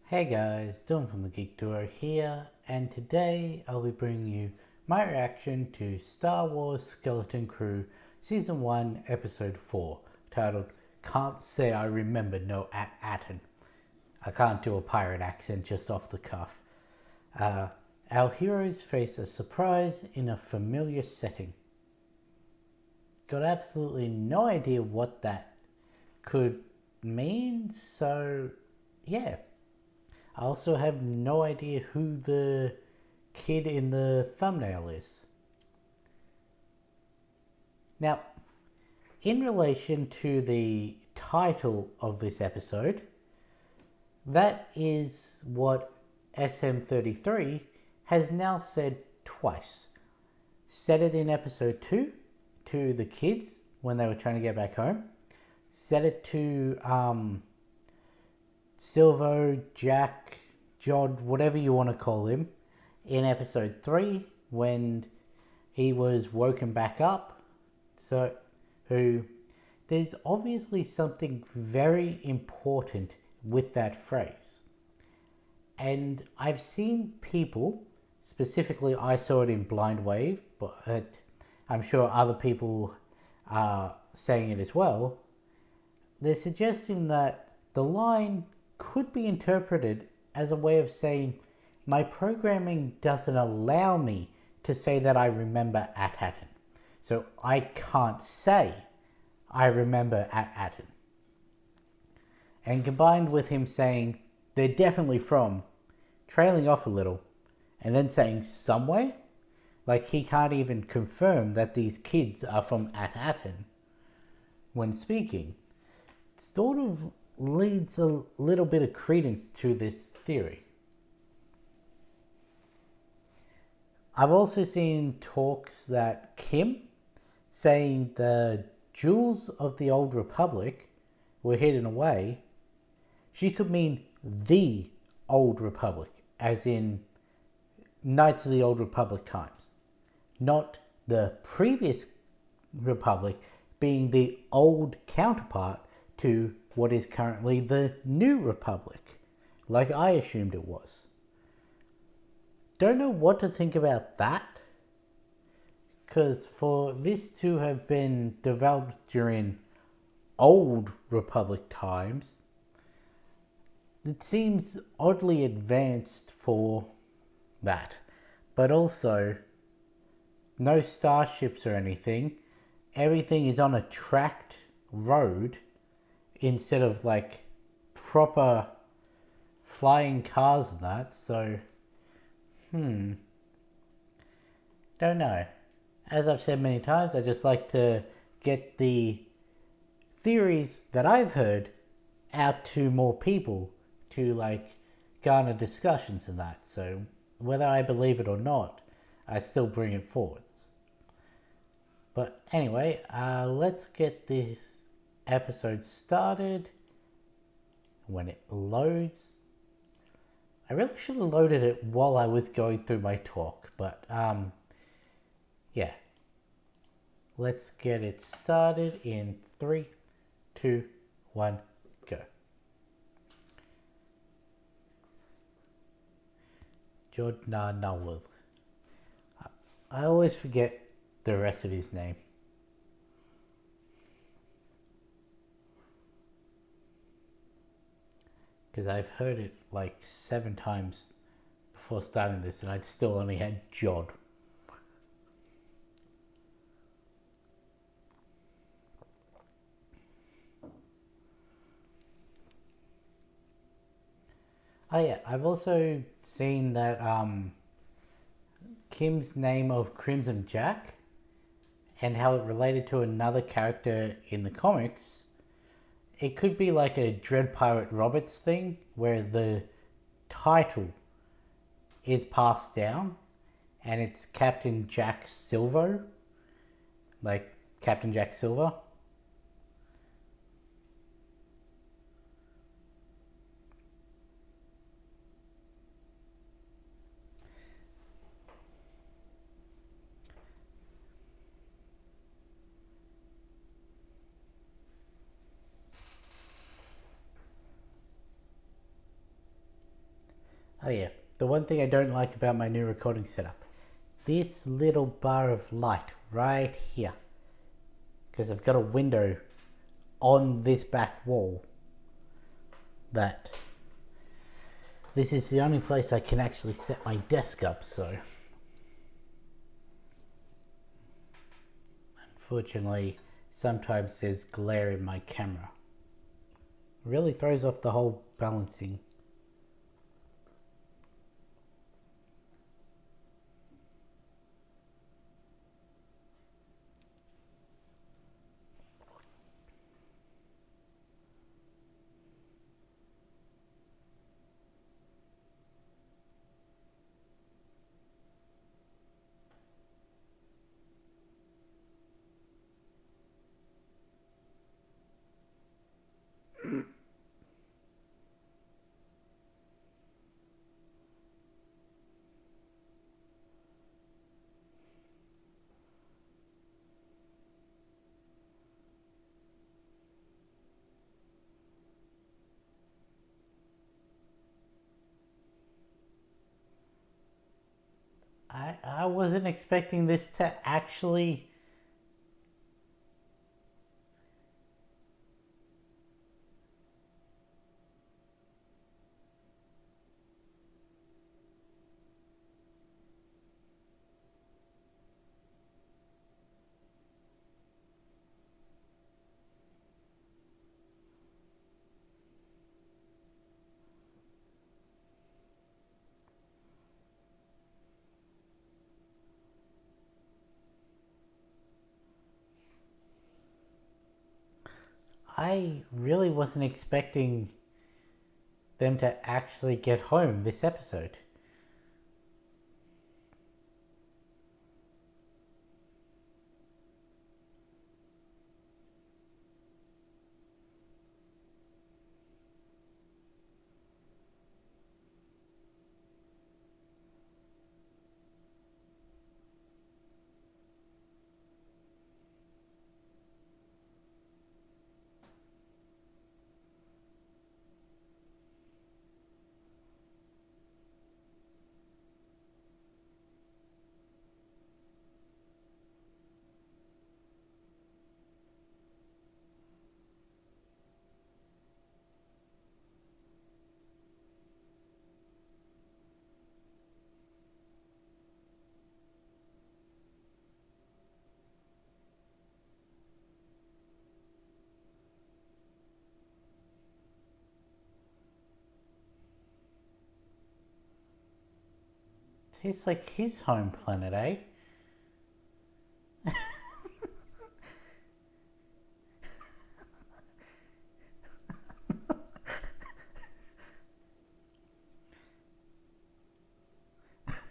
Hey guys, Dylan from the Geek Duo here, and today I'll be bringing you my reaction to Star Wars Skeleton Crew Season 1 Episode 4, titled Can't Say I Remember No Attin. I can't do a pirate accent just off the cuff. Our heroes face a surprise in a familiar setting. Got absolutely no idea what that could mean, so yeah. I also have no idea who the kid in the thumbnail is. Now, in relation to the title of this episode, that is what SM33 has now said twice. Said it in episode 2 to the kids when they were trying to get back home. Said it to Silvo, Jack, Jod, whatever you want to call him, in episode 3 when he was woken back up. So, there's obviously something very important with that phrase. And I've seen people, specifically I saw it in Blind Wave, but I'm sure other people are saying it as well. They're suggesting that the line could be interpreted as a way of saying my programming doesn't allow me to say that I remember Attin. So I can't say I remember Attin. And combined with him saying they're definitely from, trailing off a little, and then saying somewhere, like he can't even confirm that these kids are from Attin when speaking, sort of leads a little bit of credence to this theory. I've also seen talks that Kim saying the jewels of the Old Republic were hidden away, she could mean the Old Republic, as in Knights of the Old Republic times, not the previous Republic being the old counterpart to what is currently the New Republic, like I assumed it was. Don't know what to think about that, because for this to have been developed during Old Republic times, it seems oddly advanced for that. But also, no starships or anything. Everything is on a tracked road instead of like proper flying cars and that. So, don't know. As I've said many times, I just like to get the theories that I've heard out to more people to like garner discussions and that. So whether I believe it or not, I still bring it forwards. But anyway, let's get this episode started. When it loads, I really should have loaded it while I was going through my talk, but yeah, let's get it started in 3, 2, 1, go. Jordan Nawal. I always forget the rest of his name. Because I've heard it like 7 times before starting this, and I'd still only had Jod. Oh yeah, I've also seen that Kim's name of Crimson Jack and how it related to another character in the comics. It could be like a Dread Pirate Roberts thing where the title is passed down and it's Captain Jack Silver, like Captain Jack Silver. Oh yeah, the one thing I don't like about my new recording setup, this little bar of light right here, because I've got a window on this back wall that this is the only place I can actually set my desk up, so unfortunately sometimes there's glare in my camera. It really throws off the whole balancing. I wasn't expecting this to actually. I really wasn't expecting them to actually get home this episode. It's like his home planet, eh?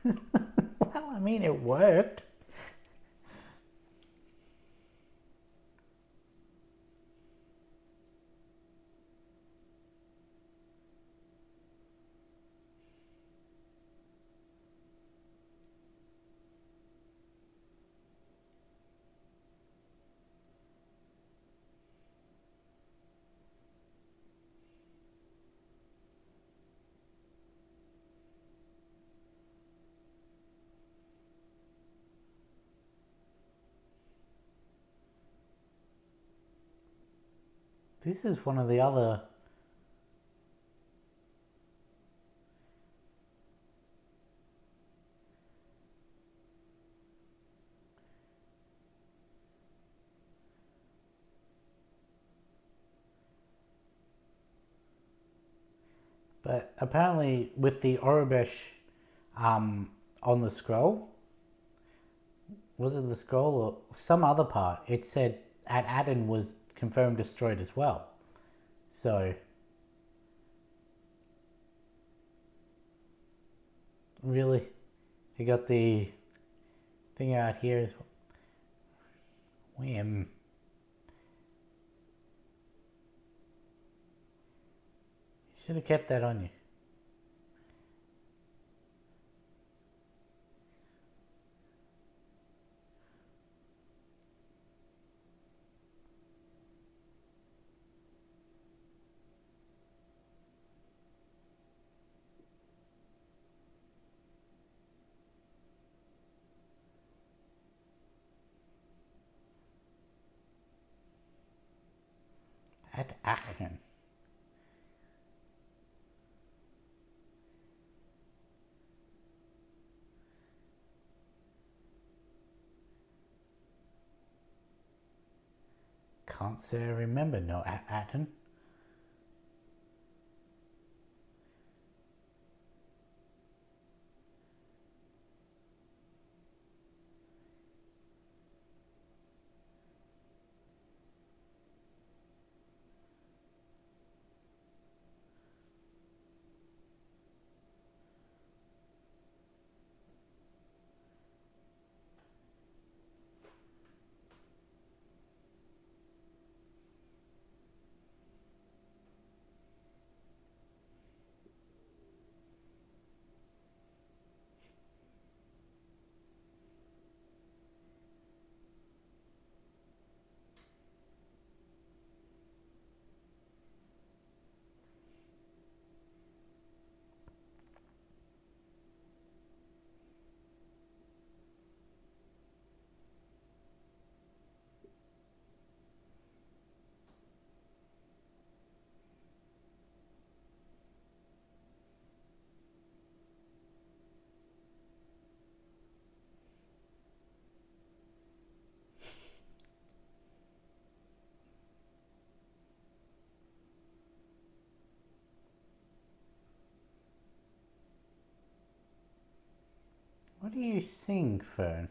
Well, I mean, it worked. This is one of the other. But apparently, with the Orobesh on the scroll, was it the scroll or some other part? It said Attin was confirmed destroyed as well. So, really, you got the thing out here as well. Wham. Should have kept that on you. At Attin. Can't say I remember no Attin. What do you sing, Fern?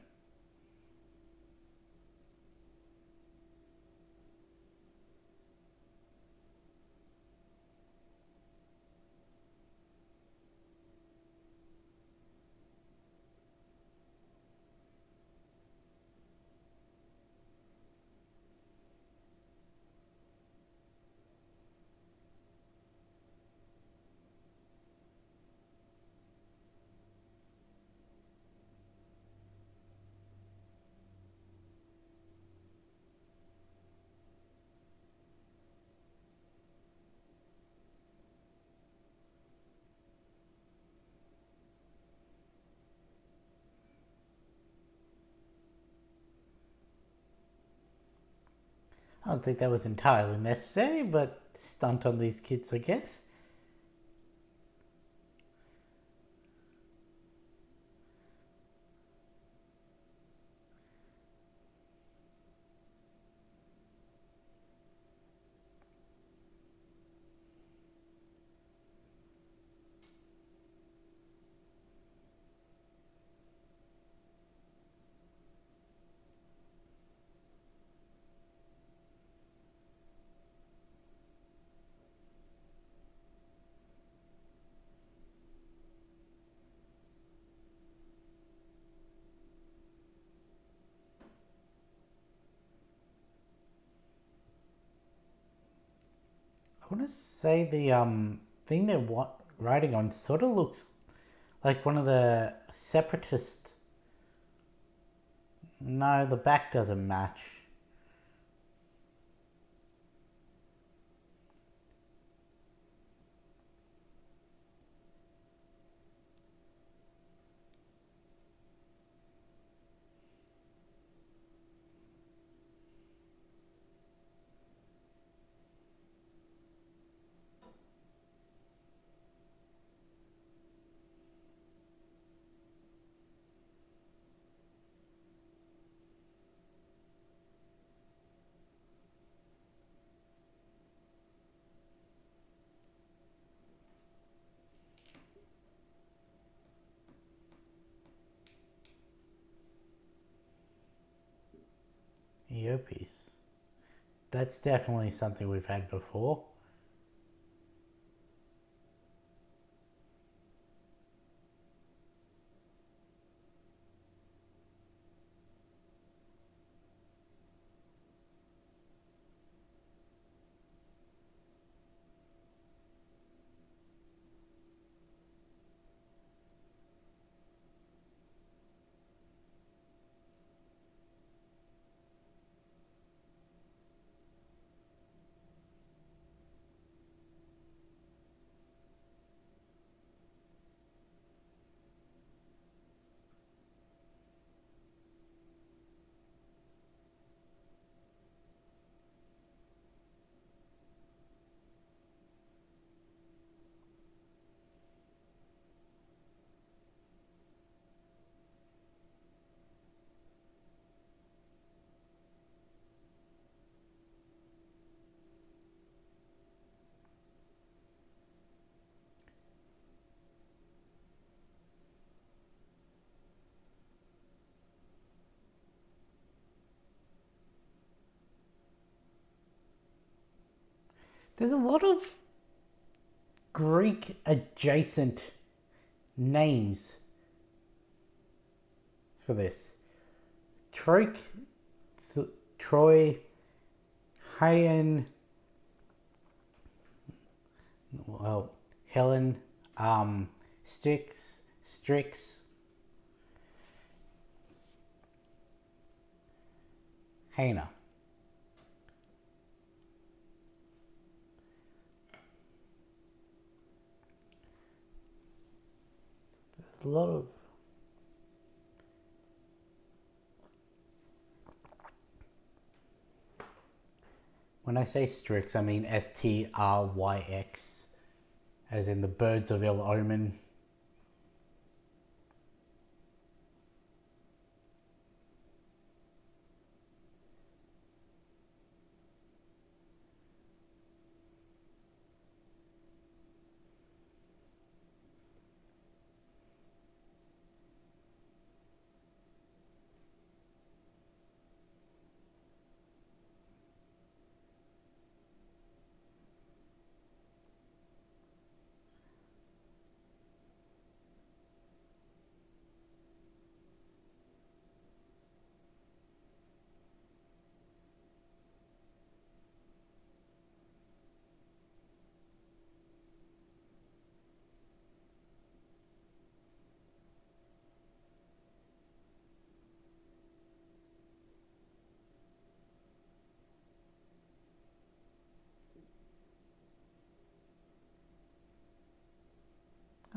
I don't think that was entirely necessary, but stunt on these kids, I guess. I want to say the thing they're riding on sort of looks like one of the separatist. No, the back doesn't match. Earpiece. That's definitely something we've had before. There's a lot of Greek adjacent names for this. Troik, Troy, Hayan, well, Helen, Strix, Hana. There's a lot of when I say Strix, I mean Stryx, as in the birds of ill omen.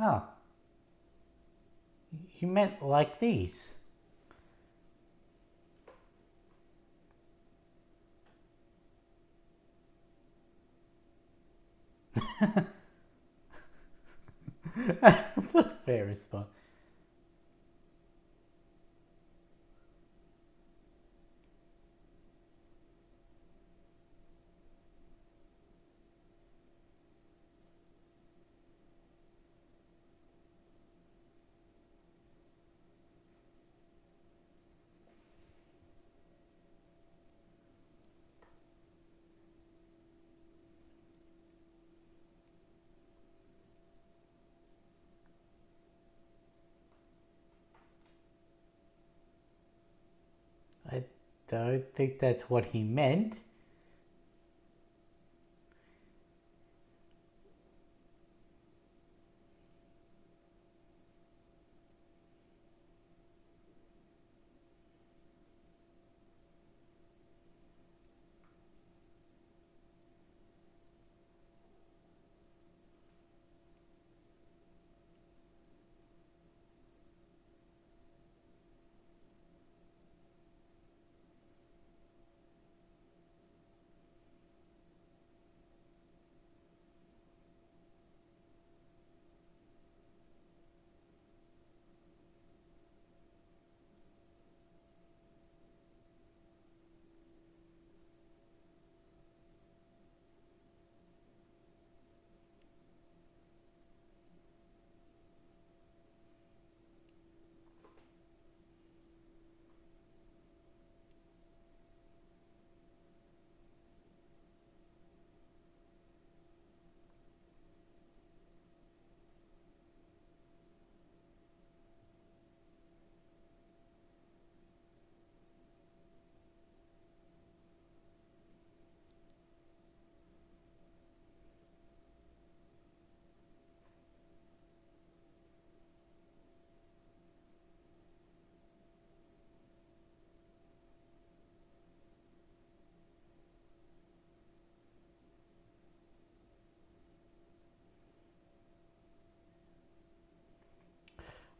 Oh, you meant like these. That's a fair response. I don't think that's what he meant.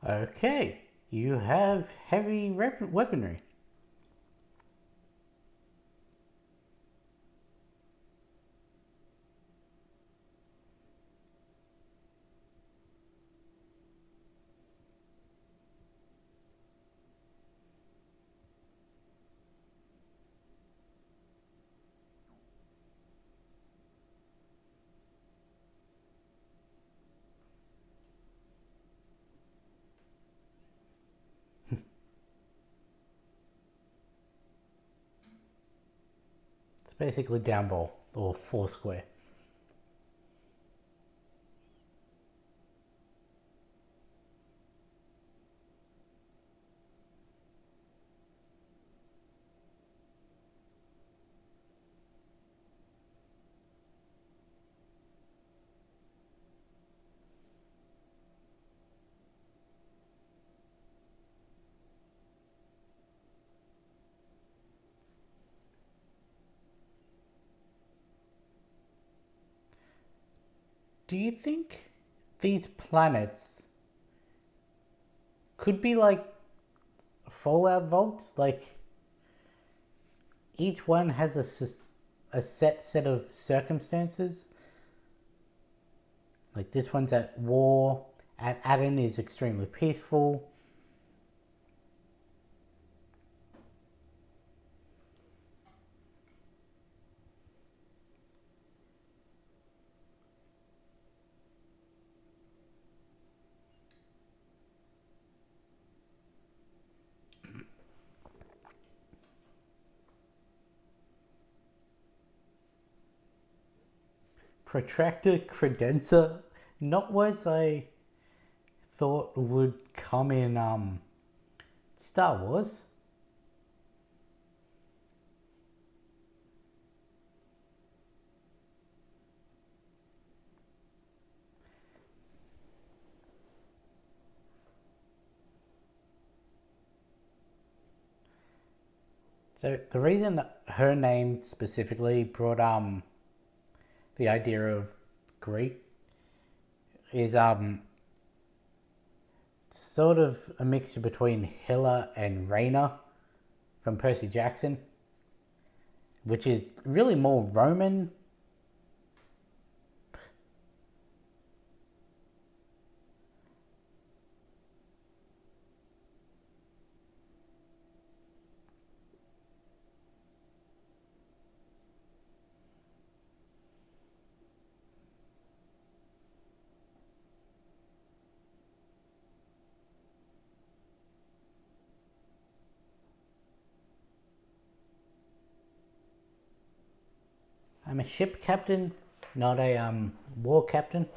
Okay, you have heavy weaponry. It's basically down ball or four square. do you think these planets could be like Fallout vaults? Like each one has a set of circumstances. Like this one's at war. At Attin is extremely peaceful. Protractor credenza, not words I thought would come in Star Wars. So the reason that her name specifically brought the idea of Greek is sort of a mixture between Hilla and Raina from Percy Jackson, which is really more Roman. I'm a ship captain, not a war captain.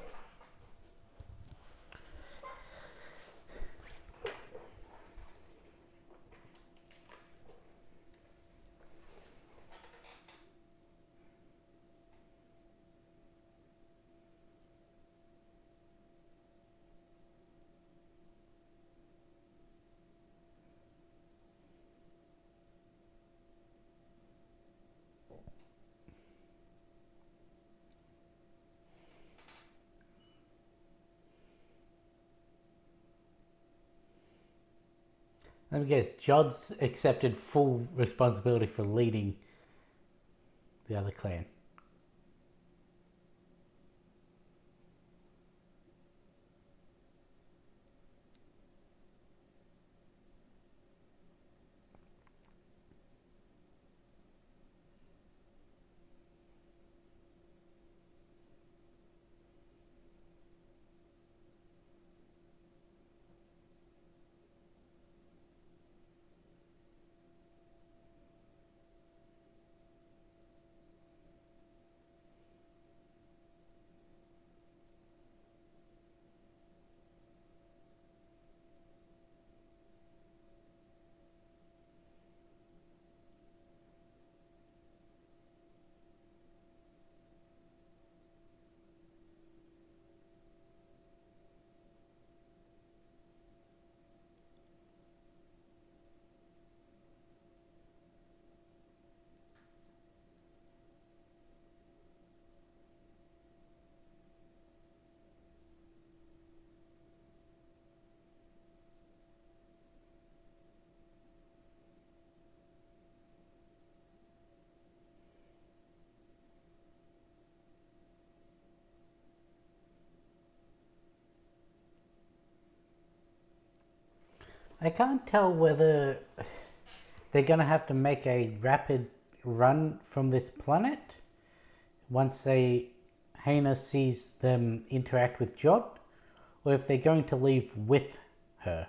Let me guess, Jod's accepted full responsibility for leading the other clan. I can't tell whether they're going to have to make a rapid run from this planet once Hana sees them interact with Jod, or if they're going to leave with her.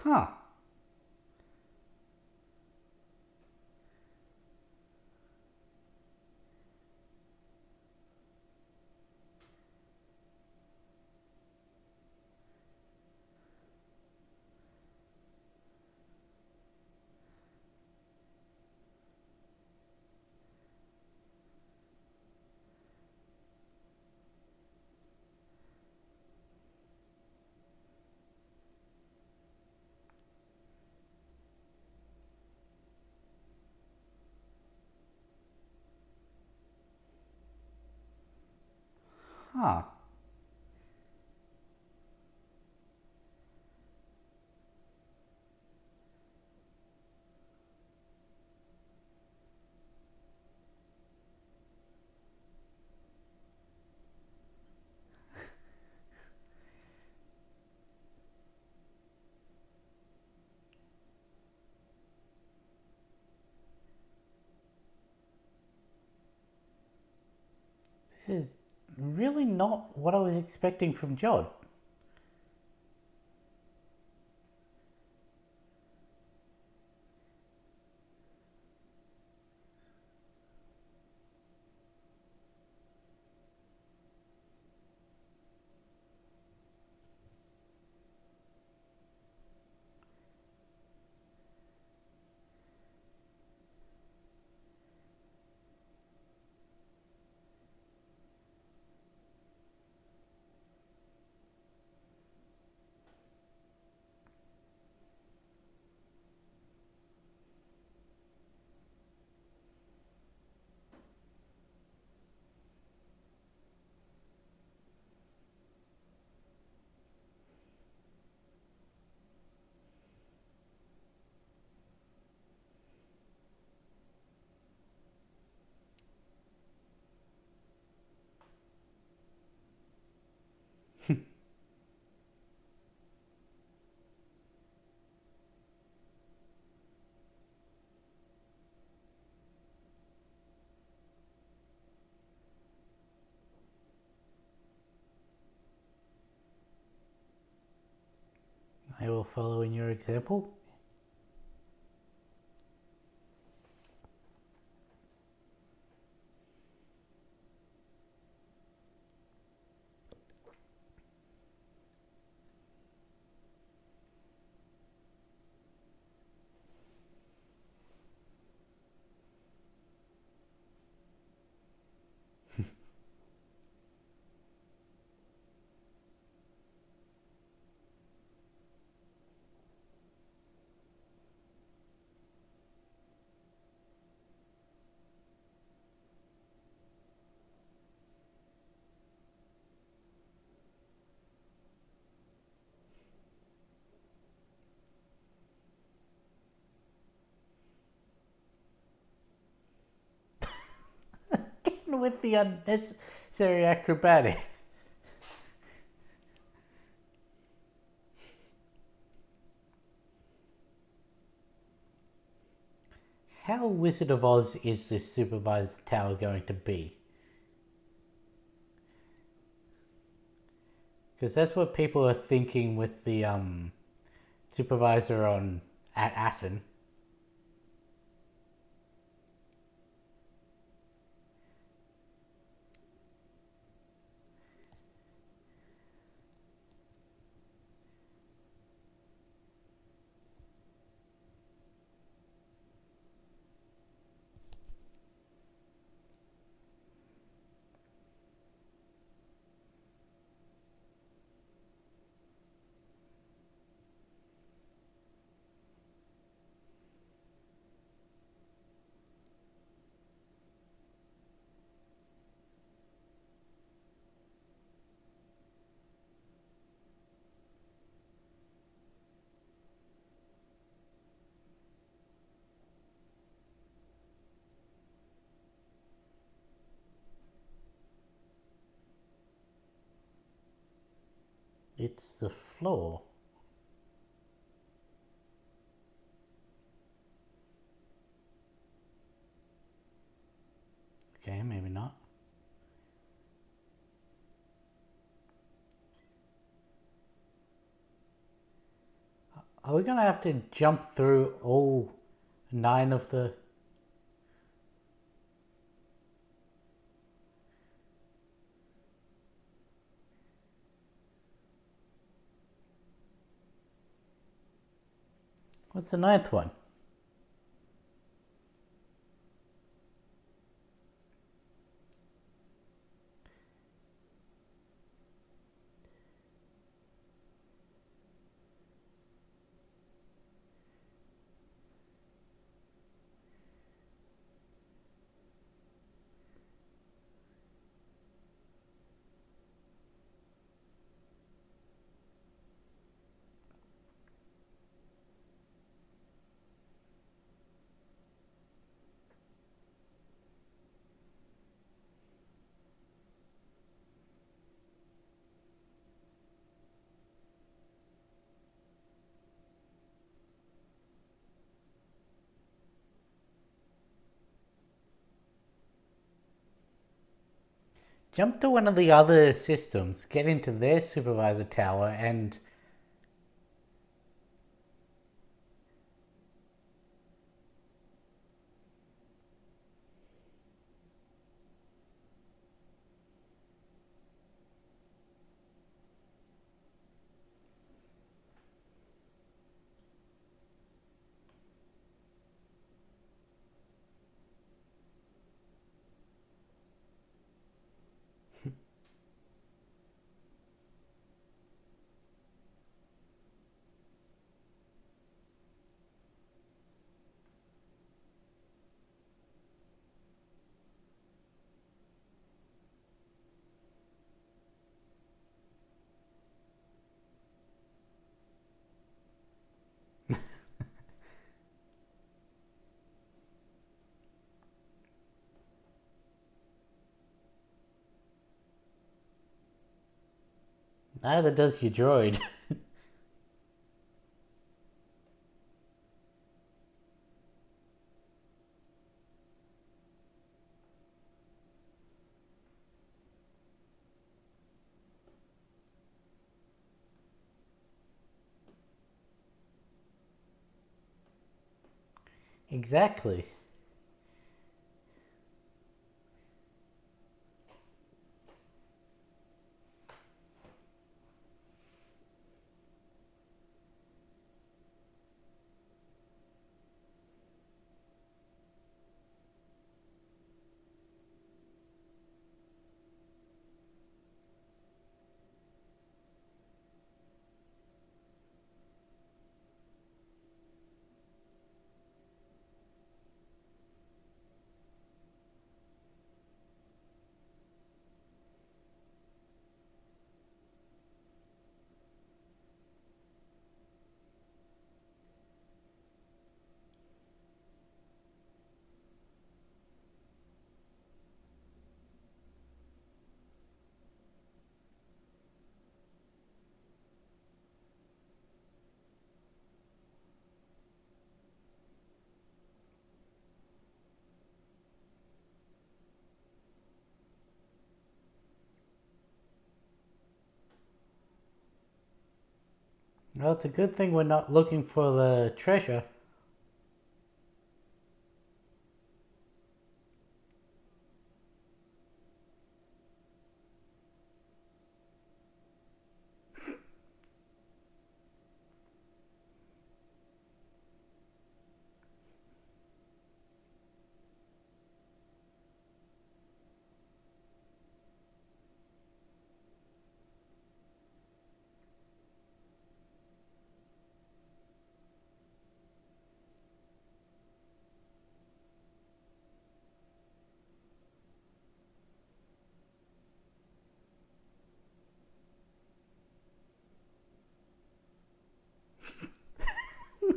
Huh. Huh. This is really not what I was expecting from Jod. I will follow in your example. With the unnecessary acrobatics. How Wizard of Oz is this supervised tower going to be? Because that's what people are thinking with the supervisor on at Attin. It's the floor. Okay, maybe not. Are we gonna have to jump through all 9 of the... What's the 9th one? Jump to one of the other systems, get into their supervisor tower, and... Neither does your droid. Exactly. Well, it's a good thing we're not looking for the treasure.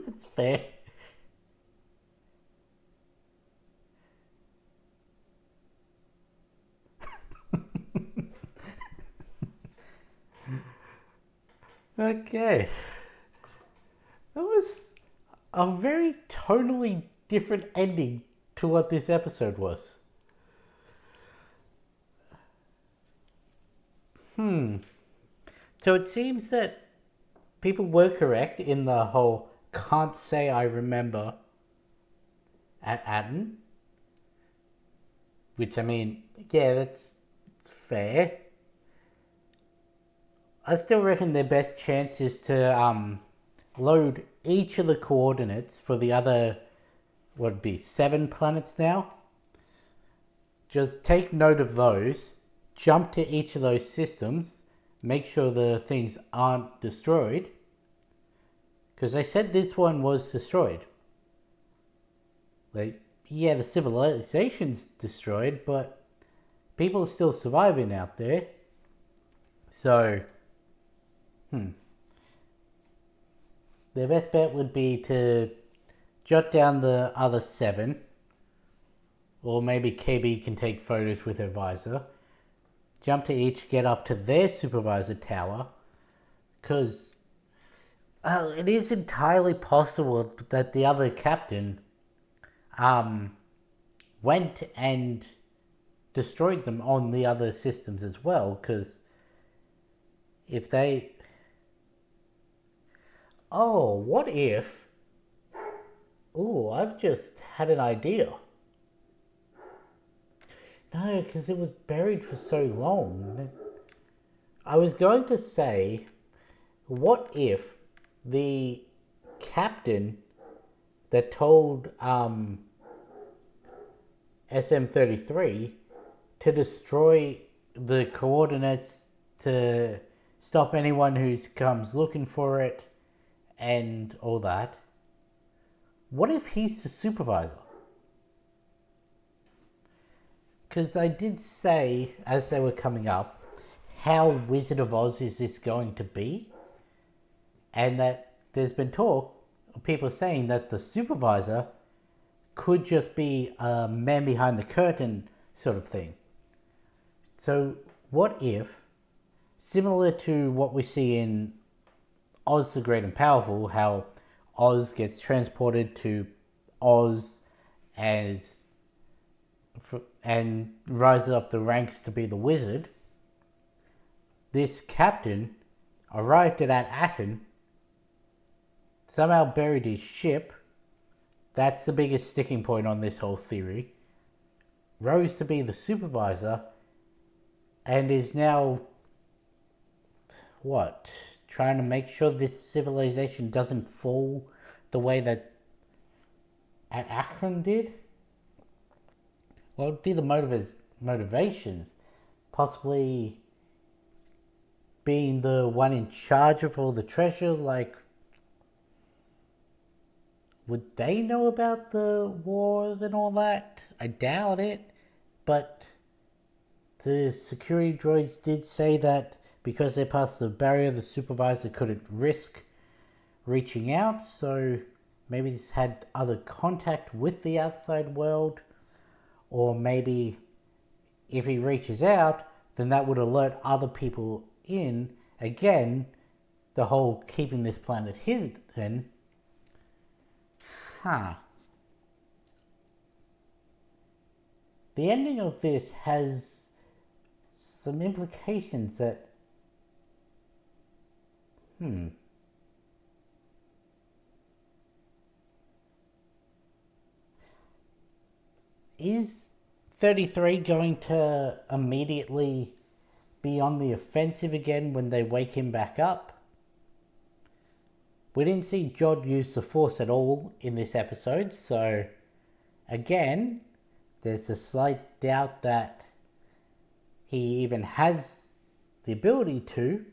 That's fair. Okay. That was a very tonally different ending to what this episode was. So it seems that people were correct in the whole can't say I remember at Attin. Which, I mean, yeah, that's fair. I still reckon their best chance is to load each of the coordinates for the other, what would be 7 planets now. Just take note of those, jump to each of those systems, make sure the things aren't destroyed. Because they said this one was destroyed. Like, yeah, the civilization's destroyed, but people are still surviving out there. So, their best bet would be to jot down the other 7. Or maybe KB can take photos with her visor. Jump to each, get up to their supervisor tower. Because it is entirely possible that the other captain went and destroyed them on the other systems as well. Because if they... Oh, what if... Oh, I've just had an idea. No, because it was buried for so long. I was going to say, what if the captain that told SM-33 to destroy the coordinates to stop anyone who comes looking for it and all that, what if he's the supervisor? Because I did say, as they were coming up, how Wizard of Oz is this going to be? And that there's been talk of people saying that the supervisor could just be a man behind the curtain sort of thing. So what if, similar to what we see in Oz the Great and Powerful, how Oz gets transported to Oz and rises up the ranks to be the wizard, this captain arrived at Attin, somehow buried his ship. That's the biggest sticking point on this whole theory. Rose to be the supervisor and is now, trying to make sure this civilization doesn't fall the way that Attin did? What would be the motivations? Possibly being the one in charge of all the treasure, like... Would they know about the wars and all that? I doubt it. But the security droids did say that because they passed the barrier, the supervisor couldn't risk reaching out. So maybe he's had other contact with the outside world. Or maybe if he reaches out, then that would alert other people in. Again, the whole keeping this planet hidden. The ending of this has some implications that... Is 33 going to immediately be on the offensive again when they wake him back up? We didn't see Jod use the Force at all in this episode, so again, there's a slight doubt that he even has the ability to,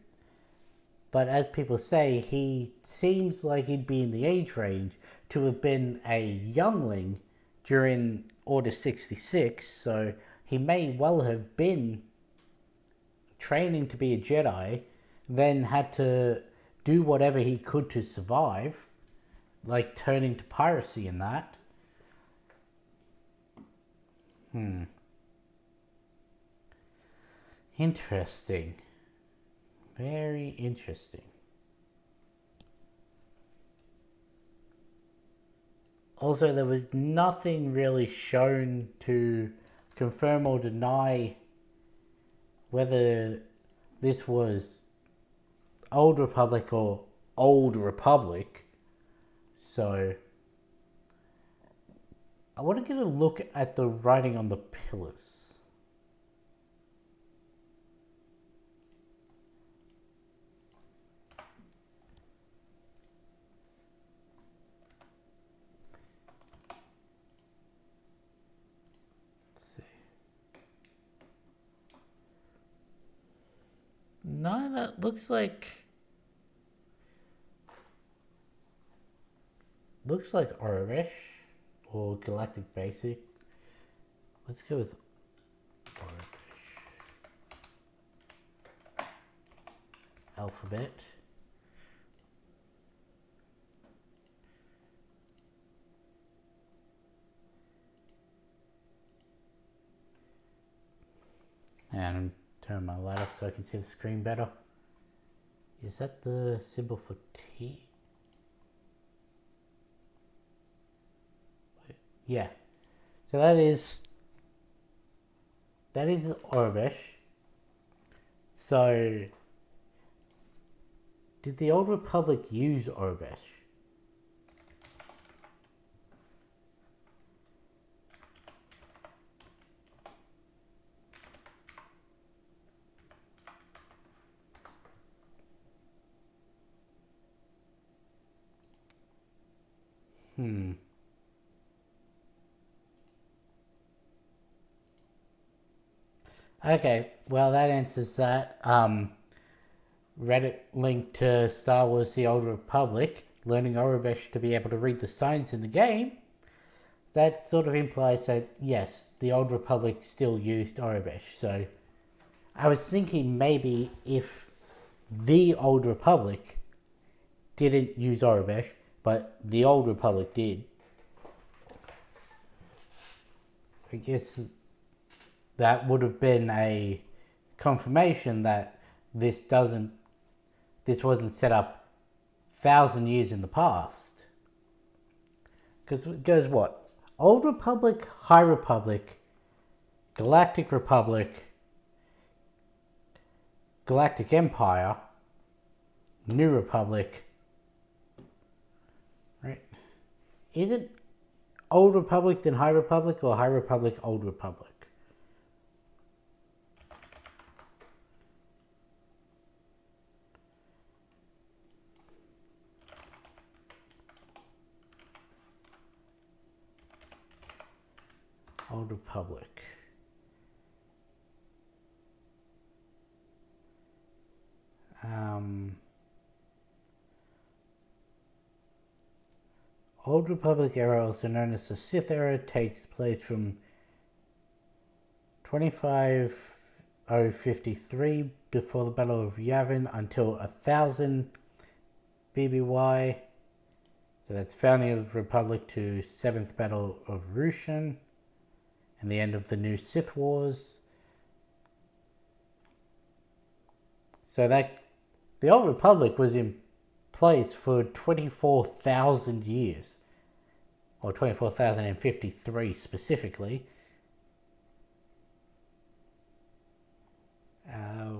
but as people say, he seems like he'd be in the age range to have been a youngling during Order 66, so he may well have been training to be a Jedi, then had to do whatever he could to survive, like turning to piracy and that. Interesting. Very interesting. Also, there was nothing really shown to confirm or deny whether this was Old Republic or Old Republic. So I want to get a look at the writing on the pillars. Let's see. No, that looks like Oramesh or Galactic Basic. Let's go with Oramesh. Alphabet. And turn my light off so I can see the screen better. Is that the symbol for T? Yeah. So that is Oramesh. So did the Old Republic use Oramesh? Okay, well that answers that. Reddit link to Star Wars The Old Republic, learning Oramesh to be able to read the signs in the game. That sort of implies that, yes, the Old Republic still used Oramesh. So I was thinking maybe if the Old Republic didn't use Oramesh, but the Old Republic did, I guess that would have been a confirmation that this wasn't set up 1,000 years in the past. Because it goes what? Old Republic, High Republic, Galactic Republic, Galactic Empire, New Republic. Right? Is it Old Republic then High Republic, or High Republic, Old Republic? Old Republic. Old Republic era, also known as the Sith era, takes place from 25053 before the Battle of Yavin until 1000 BBY. So that's founding of the Republic to 7th Battle of Rushan and the end of the new Sith Wars. So that the Old Republic was in place for 24,000 years, or 24,053 specifically.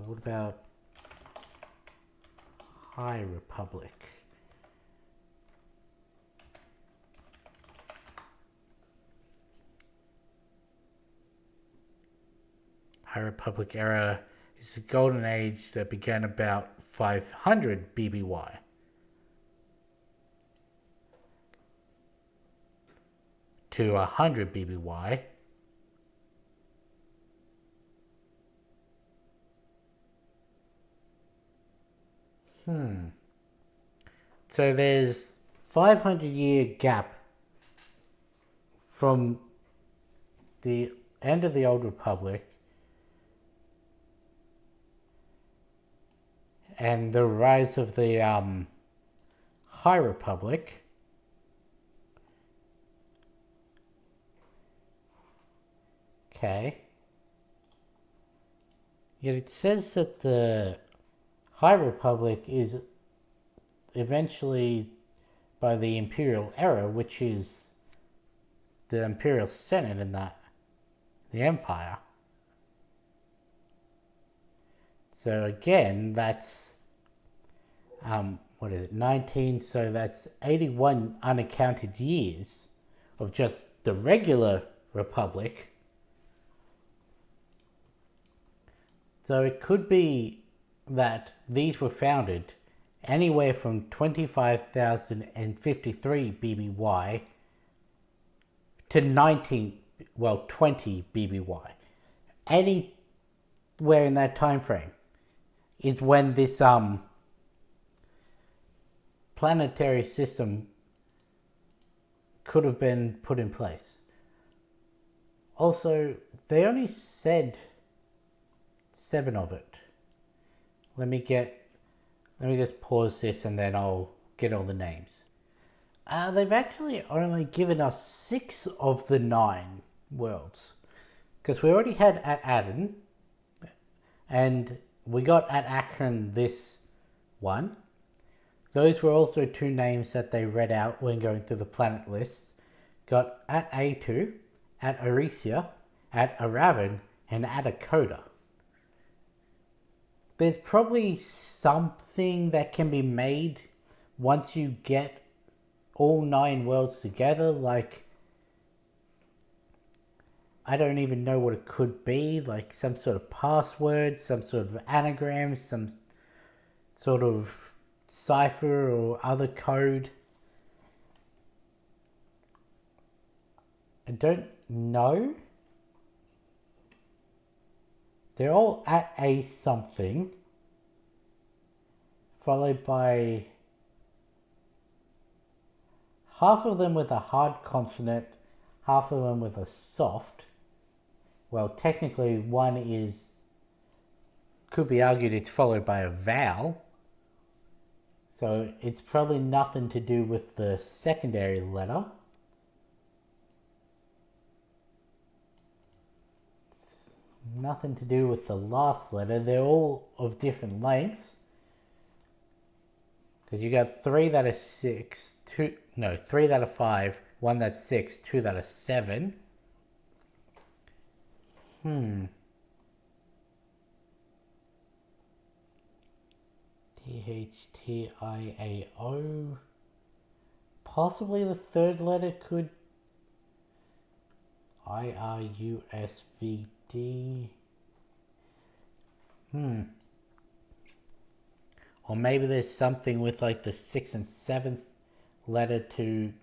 What about High Republic? High Republic era is the golden age that began about 500 BBY. To 100 BBY. So there's 500-year gap from the end of the Old Republic and the rise of the High Republic. Okay. Yet it says that the High Republic is eventually by the Imperial era, which is the Imperial Senate and the Empire. So again, that's what is it, 19, so that's 81 unaccounted years of just the regular republic. So it could be that these were founded anywhere from 25,053 BBY to 20 BBY. Anywhere in that time frame is when this planetary system could have been put in place. Also, they only said 7 of it. Let me just pause this and then I'll get all the names. They've actually only given us 6 of the 9 worlds. Because we already had at Attin, and we at Attin this one. Those were also 2 names that they read out when going through the planet lists. Got at A2, at Arisia, at Aravan, and at Akoda. There's probably something that can be made once you get all 9 worlds together. Like, I don't even know what it could be. Like some sort of password, some sort of anagram, some sort of cipher or other code. I don't know. They're all at a something, followed by half of them with a hard consonant, half of them with a soft. Well, technically one could be argued it's followed by a vowel. So it's probably nothing to do with the secondary letter. Nothing to do with the last letter. They're all of different lengths. Because you got 3 that are 6, 3 that are 5, 1 that's 6, 2 that are 7. THTIAO. Possibly the third letter could IRUSVD. Or maybe there's something with like the 6th and 7th letter to...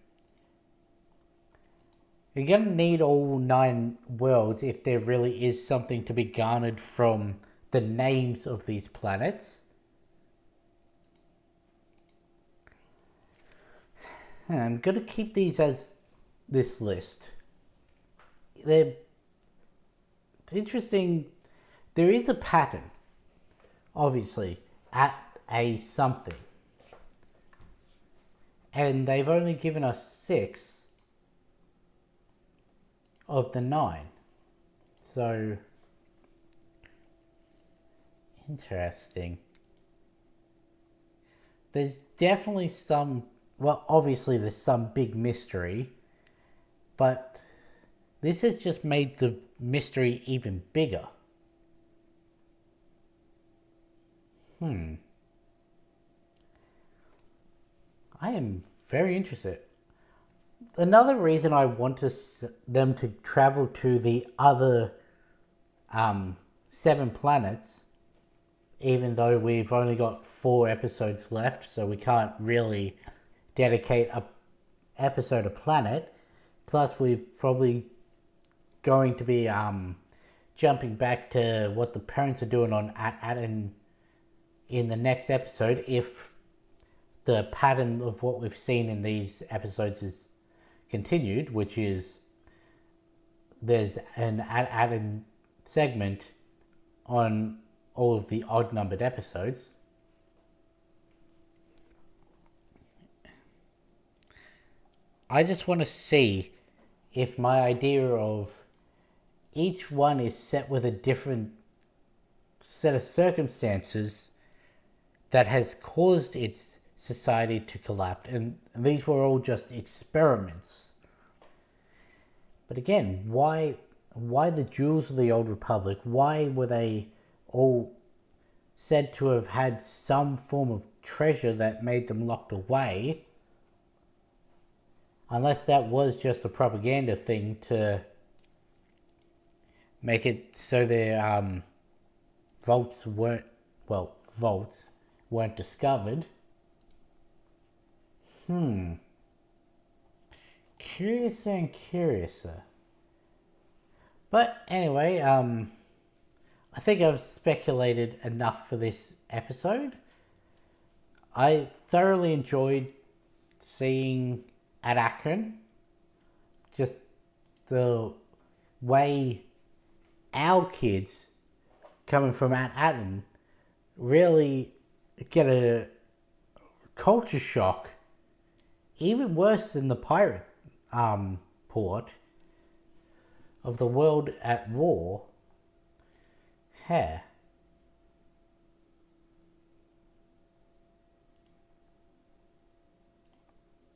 You're going to need all 9 worlds if there really is something to be garnered from the names of these planets. I'm going to keep these as this list. It's interesting. There is a pattern, obviously, at a something. And they've only given us 6 of the 9. So, interesting. There's definitely some... Well, obviously there's some big mystery, but this has just made the mystery even bigger. I am very interested. Another reason I want them to travel to the other 7 planets, even though we've only got 4 episodes left, so we can't really dedicate a episode a planet. Plus we're probably going to be jumping back to what the parents are doing on Attin in the next episode, if the pattern of what we've seen in these episodes is continued, which is there's an Attin segment on all of the odd numbered episodes. I just want to see if my idea of each one is set with a different set of circumstances that has caused its society to collapse. And these were all just experiments. But again, why the jewels of the Old Republic? Why were they all said to have had some form of treasure that made them locked away. Unless that was just a propaganda thing to make it so their vaults weren't discovered. Curiouser and curiouser. But anyway, I think I've speculated enough for this episode. I thoroughly enjoyed seeing at Attin, just the way our kids coming from Attin really get a culture shock, even worse than the pirate port of the world at war.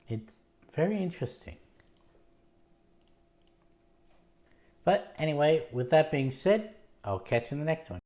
It's very interesting. But anyway, with that being said, I'll catch you in the next one.